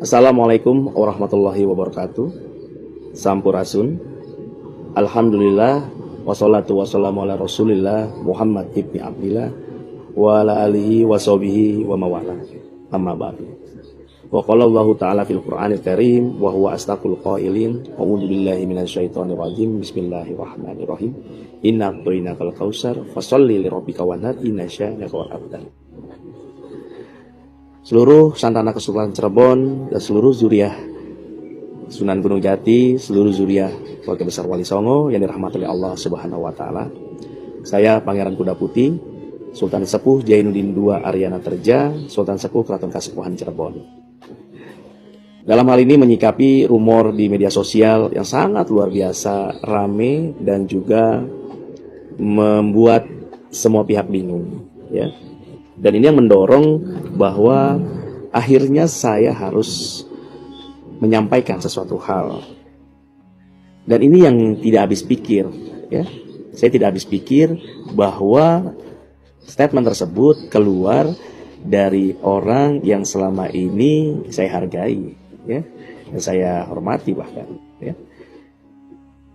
Assalamualaikum warahmatullahi wabarakatuh. Sampurasun. Alhamdulillah wassalatu wassalamu ala Rasulillah Muhammad ibni Abdillah wa ala alihi wa sahbihi wa mawala. Amma ba'du. Wa qala Allah ta'ala fil Qur'anil Karim wa huwa astaqul qailin. A'udzu billahi minasyaitonir rajim. Bismillahirrahmanirrahim. Inna a'tainakal kautsar fasholli lirabbika wanhar inna syani'aka wal abtar. Seluruh Santana Kesultanan Cirebon dan seluruh zuriah Sunan Gunung Jati, seluruh zuriah keluarga besar Wali Songo yang dirahmati oleh Allah Subhanahu wa taala. Saya Pangeran Kuda Putih, Sultan Sepuh Jainuddin II Aryana Terja, Sultan Sepuh Keraton Kasepuhan Cirebon. Dalam hal ini menyikapi rumor di media sosial yang sangat luar biasa rame dan juga membuat semua pihak bingung, ya. Dan ini yang mendorong bahwa akhirnya saya harus menyampaikan sesuatu hal. Dan ini yang tidak habis pikir, ya. Saya tidak habis pikir bahwa statement tersebut keluar dari orang yang selama ini saya hargai, ya, dan saya hormati bahkan, ya.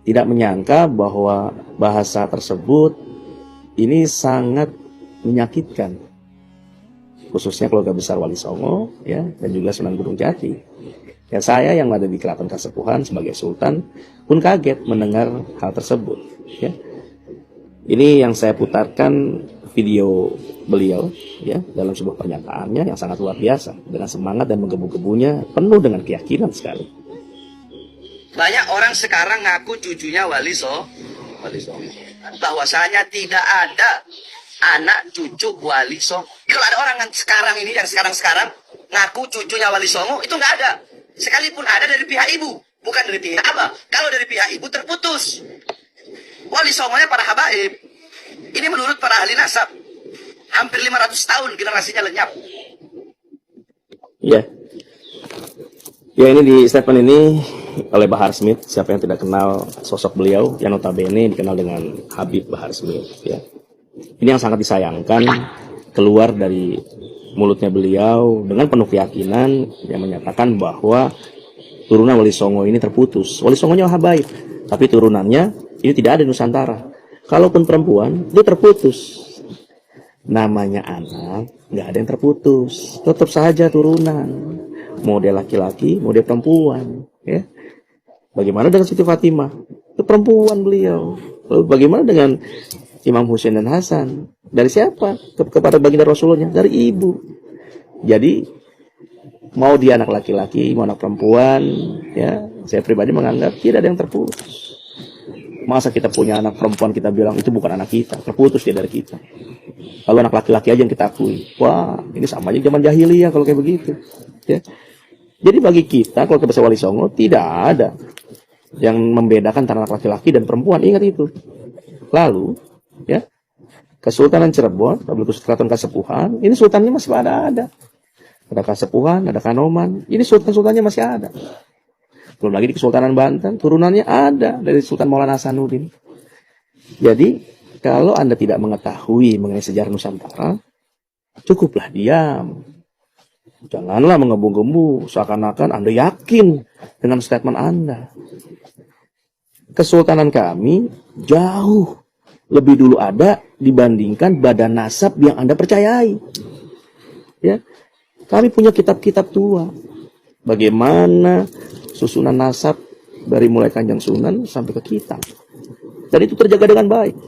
Tidak menyangka bahwa bahasa tersebut ini sangat menyakitkan, khususnya keluarga besar Wali Songo, ya, dan juga Sunan Gunung Jati. Ya, saya yang ada di Keraton Kasepuhan sebagai Sultan pun kaget mendengar hal tersebut, ya. Ini yang saya putarkan video beliau, ya, dalam sebuah pernyataannya yang sangat luar biasa, dengan semangat dan menggebu-gebunya penuh dengan keyakinan sekali. Banyak orang sekarang ngaku cucunya Wali Songo. Bahwasanya tidak ada anak cucu Wali Songo. Kalau ada orang yang sekarang ini, yang sekarang ngaku cucunya Wali Songo, itu nggak ada. Sekalipun ada dari pihak ibu, bukan dari pihak abah. Kalau dari pihak ibu terputus. Wali Songonya para habaib. Ini menurut para ahli nasab. Hampir 500 tahun generasinya lenyap. Iya. Ya, ini di statement ini oleh Bahar Smith. Siapa yang tidak kenal sosok beliau, yang notabene dikenal dengan Habib Bahar Smith, ya. Ini yang sangat disayangkan keluar dari mulutnya beliau dengan penuh keyakinan yang menyatakan bahwa turunan Wali Songo ini terputus. Wali Songonya habaib, tapi turunannya ini tidak ada di Nusantara. Kalaupun perempuan, dia terputus. Namanya anak, nggak ada yang terputus. Tetap saja turunan. Mau dia laki-laki, mau dia perempuan, ya. Bagaimana dengan Siti Fatimah? Itu perempuan beliau. Lalu bagaimana dengan Imam Husain dan Hasan? Dari siapa? Kepada baginda Rasulullah? Dari ibu. Jadi mau dia anak laki-laki, mau anak perempuan, ya, saya pribadi menganggap tidak ada yang terputus. Masa kita punya anak perempuan kita bilang itu bukan anak kita, terputus dia dari kita. Kalau anak laki-laki aja yang kita akui, wah, ini sama aja zaman jahiliyah kalau kayak begitu, ya. Jadi bagi kita kalau besar Wali Songo tidak ada yang membedakan antara anak laki-laki dan perempuan, ingat itu. Lalu, ya, Kesultanan Cirebon, Keraton Kasepuhan, ini sultannya masih ada. Ada Kasepuhan, ada Kanoman, ini sultannya masih ada. Belum lagi di Kesultanan Banten, turunannya ada dari Sultan Maulana Hasanuddin. Jadi, kalau Anda tidak mengetahui mengenai sejarah Nusantara, cukuplah diam. Janganlah menggembu-gembu, seakan-akan Anda yakin dengan statement Anda. Kesultanan kami jauh lebih dulu ada dibandingkan badan nasab yang Anda percayai. Ya, kami punya kitab-kitab tua. Bagaimana susunan nasab dari mulai Kanjeng Sunan sampai ke kita. Dan itu terjaga dengan baik.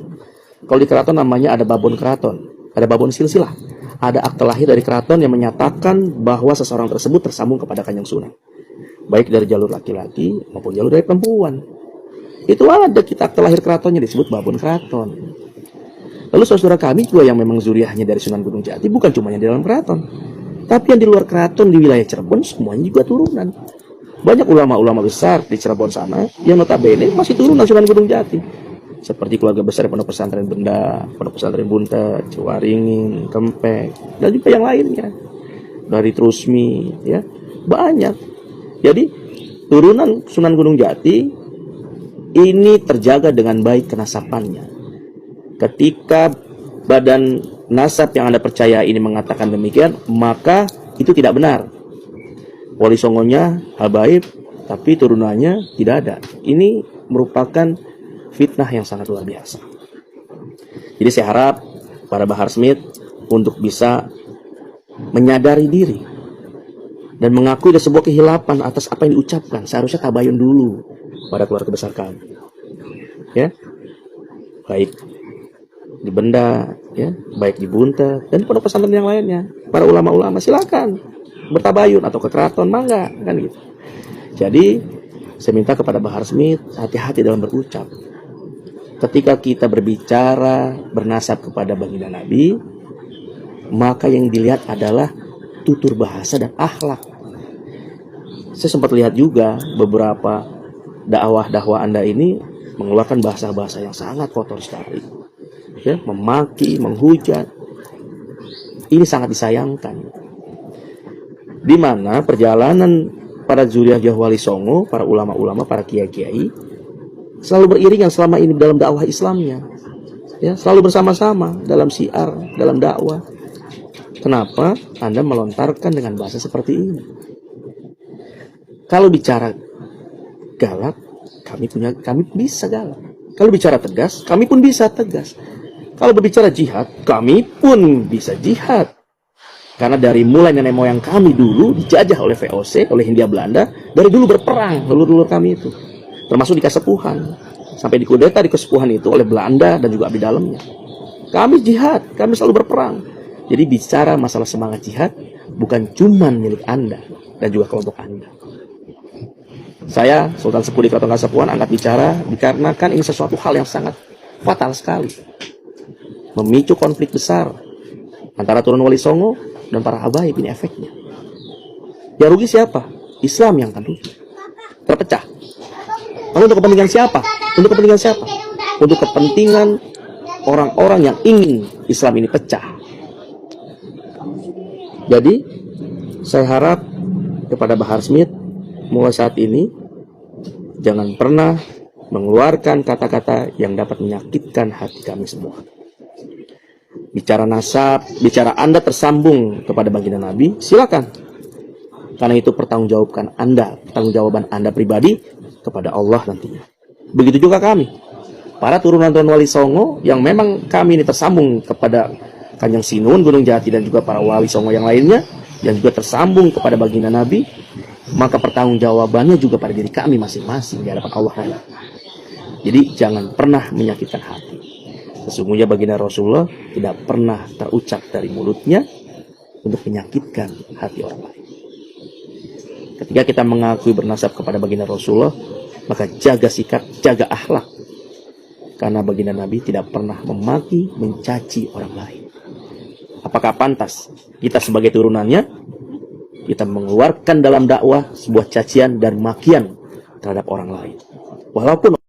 Kalau di keraton namanya ada babon keraton, ada babon silsilah. Ada akte lahir dari keraton yang menyatakan bahwa seseorang tersebut tersambung kepada Kanjeng Sunan. Baik dari jalur laki-laki maupun jalur dari perempuan. Itu ada kita akte lahir keratonnya disebut babon keraton. Lalu saudara kami juga yang memang zuriahnya dari Sunan Gunung Jati bukan cuma yang di dalam keraton, tapi yang di luar keraton di wilayah Cirebon semuanya juga turunan. Banyak ulama-ulama besar di Cirebon sana yang notabene masih turunan Sunan Gunung Jati. Seperti keluarga besar Pondok Pesantren Benda, Pondok Pesantren Buntet, Ciwaringin, Kempek, dan juga yang lainnya. Dari Trusmi, ya, banyak. Jadi turunan Sunan Gunung Jati ini terjaga dengan baik kenasapannya. Ketika badan nasab yang Anda percaya ini mengatakan demikian, maka itu tidak benar. Wali Songonya habaib, tapi turunannya tidak ada. Ini merupakan fitnah yang sangat luar biasa. Jadi saya harap para Bahar Smith untuk bisa menyadari diri dan mengakui ada sebuah kehilapan atas apa yang diucapkan. Seharusnya tabayun dulu pada keluarga besar kami, ya, baik di Benda, ya, baik di Bunta dan pondok pesantren yang lainnya. Para ulama-ulama silakan bertabayun atau ke keraton, mangga, kan gitu. Jadi saya minta kepada Bahar Smith hati-hati dalam berucap. Ketika kita berbicara bernasab kepada baginda Nabi, maka yang dilihat adalah tutur bahasa dan akhlak. Saya sempat lihat juga beberapa dakwah Anda ini mengeluarkan bahasa-bahasa yang sangat kotor sekali, ya, memaki, menghujat. Ini sangat disayangkan. Di mana perjalanan para zuriyah Wali Songo, para ulama-ulama, para kiai-kiai selalu beriringan selama ini dalam dakwah Islamnya, ya, selalu bersama-sama dalam syiar, dalam dakwah. Kenapa Anda melontarkan dengan bahasa seperti ini? Kalau bicara galak, kami bisa galak. Kalau bicara tegas, kami pun bisa tegas. Kalau berbicara jihad, kami pun bisa jihad. Karena dari mulai nenek moyang kami dulu dijajah oleh VOC, oleh Hindia Belanda, dari dulu berperang leluhur kami itu. Termasuk di Kasepuhan, sampai dikudeta di Kasepuhan itu oleh Belanda dan juga abdi dalamnya. Kami jihad, kami selalu berperang. Jadi bicara masalah semangat jihad bukan cuma milik Anda dan juga kelompok Anda. Saya, Sultan Sepuh di Keraton Kasepuhan, angkat bicara dikarenakan ini sesuatu hal yang sangat fatal sekali, memicu konflik besar antara turun Wali Songo dan para habaib. Ini efeknya. Ya rugi siapa? Islam yang akan rugi, terpecah. Lalu untuk kepentingan siapa? Untuk kepentingan siapa? Untuk kepentingan orang-orang yang ingin Islam ini pecah. Jadi, saya harap kepada Bahar Smith, mulai saat ini, jangan pernah mengeluarkan kata-kata yang dapat menyakitkan hati kami semua. Bicara nasab, bicara Anda tersambung kepada baginda Nabi, silakan. Karena itu pertanggungjawaban Anda pribadi kepada Allah nantinya. Begitu juga kami, para turunan-turunan Wali Songo yang memang kami ini tersambung kepada Kanjeng Sinun, Gunung Jati dan juga para Wali Songo yang lainnya, yang juga tersambung kepada baginda Nabi, maka pertanggungjawabannya juga pada diri kami masing-masing di hadapan Allah. Jadi jangan pernah menyakitkan hati. Sesungguhnya baginda Rasulullah tidak pernah terucap dari mulutnya untuk menyakitkan hati orang lain. Ketika kita mengakui bernasab kepada baginda Rasulullah, maka jaga sikap, jaga akhlak. Karena baginda Nabi tidak pernah memaki, mencaci orang lain. Apakah pantas kita sebagai turunannya, kita mengeluarkan dalam dakwah sebuah cacian dan makian terhadap orang lain? Walaupun